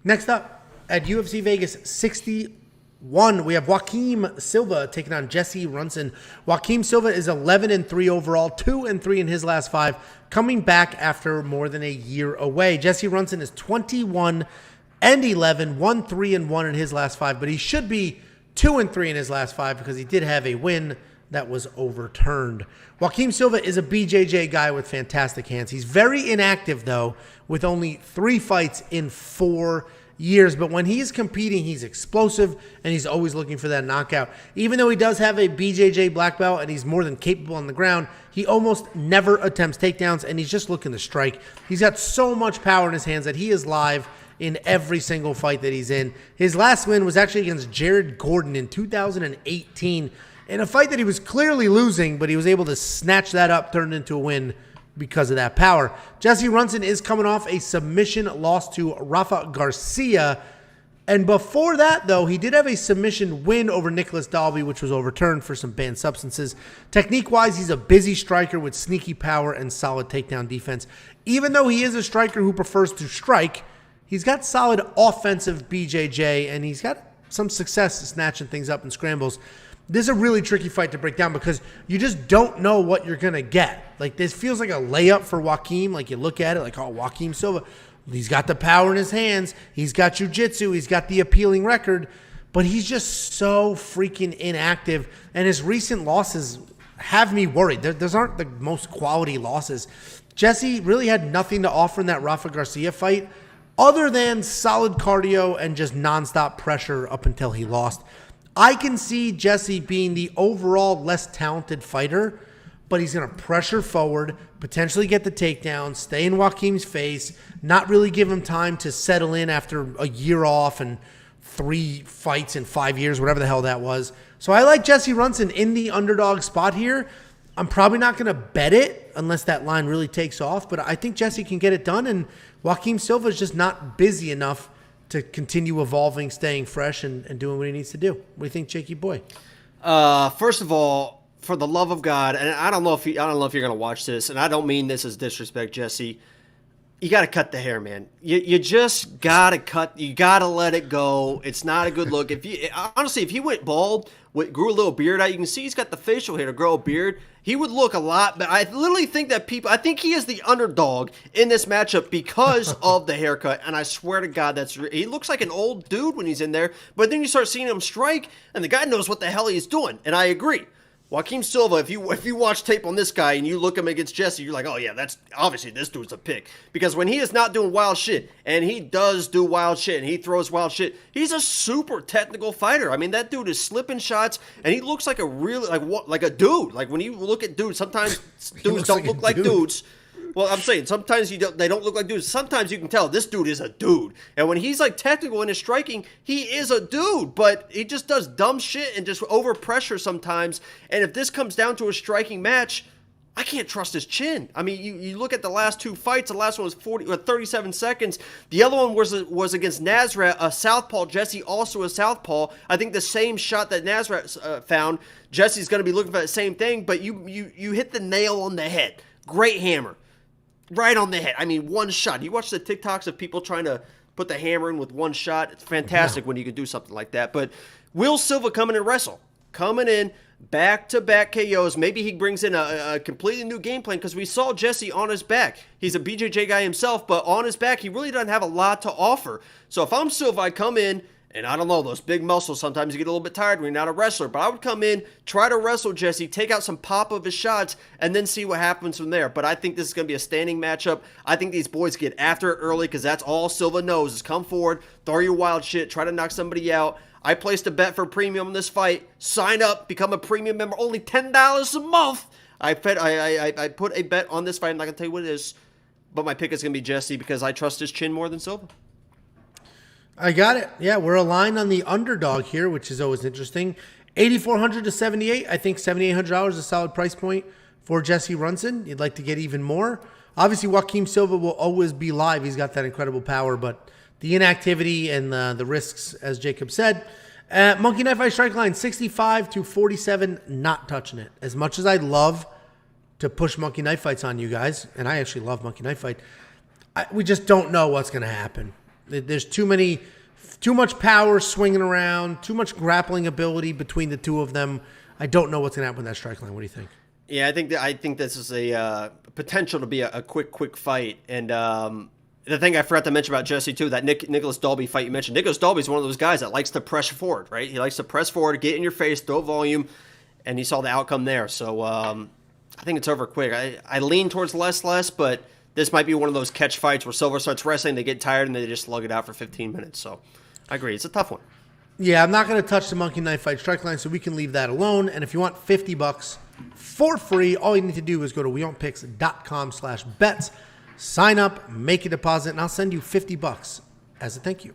Next up, at UFC Vegas 61, we have Joaquim Silva taking on Jesse Ronson. Joaquim Silva is 11-3 overall, 2-3 in his last 5, coming back after more than a year away. Jesse Ronson is 21-11, 1-3-1 in his last 5, but he should be 2-3 in his last 5 because he did have a win that was overturned. Joaquim Silva is a BJJ guy with fantastic hands. He's very inactive, though, with only 3 fights in 4 years. But when he's competing, he's explosive, and he's always looking for that knockout. Even though he does have a BJJ black belt and he's more than capable on the ground, he almost never attempts takedowns, and he's just looking to strike. He's got so much power in his hands that he is live in every single fight that he's in. His last win was actually against Jared Gordon in 2018, in a fight that he was clearly losing, but he was able to snatch that up, turn it into a win because of that power. Jesse Ronson is coming off a submission loss to Rafa Garcia. And before that, though, he did have a submission win over Nicholas Dalby, which was overturned for some banned substances. Technique-wise, he's a busy striker with sneaky power and solid takedown defense. Even though he is a striker who prefers to strike, he's got solid offensive BJJ, and he's got some success snatching things up in scrambles. This is a really tricky fight to break down because you just don't know what you're going to get. Like, this feels like a layup for Joaquim. Like, you look at it like, oh, Joaquim Silva, he's got the power in his hands. He's got jiu-jitsu. He's got the appealing record. But he's just so freaking inactive. And his recent losses have me worried. Those aren't the most quality losses. Jesse really had nothing to offer in that Rafa Garcia fight other than solid cardio and just nonstop pressure up until he lost. I can see Jesse being the overall less talented fighter, but he's going to pressure forward, potentially get the takedown, stay in Joaquim's face, not really give him time to settle in after a year off and 3 fights in 5 years, whatever the hell that was. So I like Jesse Ronson in the underdog spot here. I'm probably not going to bet it unless that line really takes off, but I think Jesse can get it done, and Joaquim Silva is just not busy enough to continue evolving, staying fresh, and doing what he needs to do. What do you think, Jakey boy? First of all, for the love of God, and I don't know if you're going to watch this, and I don't mean this as disrespect, Jesse. You got to cut the hair, man. You just got to cut. You got to let it go. It's not a good look. Honestly, if he went bald, grew a little beard out, you can see he's got the facial hair to grow a beard. He would look a lot better. I literally think that I think he is the underdog in this matchup because of the haircut. And I swear to God, he looks like an old dude when he's in there. But then you start seeing him strike, and the guy knows what the hell he's doing. And I agree. Joaquim Silva, if you watch tape on this guy and you look him against Jesse, you're like, oh yeah, that's obviously this dude's a pick. Because when he is not doing wild shit, and he does do wild shit, and he throws wild shit, he's a super technical fighter. I mean, that dude is slipping shots, and he looks like a really like a dude. Like when you look at dudes, sometimes dudes don't look like dudes. Well, I'm saying sometimes they don't look like dudes. Sometimes you can tell this dude is a dude. And when he's like technical in his striking, he is a dude. But he just does dumb shit and just over pressure sometimes. And if this comes down to a striking match, I can't trust his chin. I mean, you look at the last 2 fights. The last one was 37 seconds. The other one was against Nasrat, a southpaw. Jesse also a southpaw. I think the same shot that Nasrat found, Jesse's going to be looking for the same thing. But you hit the nail on the head. Great hammer. Right on the head. I mean, one shot. You watch the TikToks of people trying to put the hammer in with one shot. It's fantastic when you can do something like that. But will Silva come in and wrestle? Coming in, back-to-back KOs. Maybe he brings in a completely new game plan because we saw Jesse on his back. He's a BJJ guy himself, but on his back, he really doesn't have a lot to offer. So if I'm Silva, I come in, and I don't know, those big muscles, sometimes you get a little bit tired when you're not a wrestler. But I would come in, try to wrestle Jesse, take out some pop of his shots, and then see what happens from there. But I think this is going to be a standing matchup. I think these boys get after it early because that's all Silva knows is come forward, throw your wild shit, try to knock somebody out. I placed a bet for premium in this fight. Sign up, become a premium member, only $10 a month. I put a bet on this fight. I'm not going to tell you what it is, but my pick is going to be Jesse because I trust his chin more than Silva. I got it. Yeah, we're aligned on the underdog here, which is always interesting. 8,400 to 78. I think $7,800 is a solid price point for Jesse Ronson. You'd like to get even more. Obviously, Joaquim Silva will always be live. He's got that incredible power, but the inactivity and the risks, as Jacob said. Monkey Knife Fight strike line 65 to 47. Not touching it. As much as I'd love to push Monkey Knife Fights on you guys, and I actually love Monkey Knife Fight, we just don't know what's going to happen. There's too much power swinging around, too much grappling ability between the two of them. I don't know what's going to happen with that strike line. What do you think? Yeah, I think this is a potential to be a quick fight. And the thing I forgot to mention about Jesse too, that Nicholas Dalby fight you mentioned. Nicholas Dalby's one of those guys that likes to press forward, right? He likes to press forward, get in your face, throw volume, and he saw the outcome there. So I think it's over quick. I lean towards less, but this might be one of those catch fights where Silva starts wrestling, they get tired, and they just slug it out for 15 minutes. So I agree. It's a tough one. Yeah, I'm not going to touch the Monkey Knife Fight strike line, so we can leave that alone. And if you want $50 for free, all you need to do is go to weon'tpicks.com/bets, sign up, make a deposit, and I'll send you $50 as a thank you.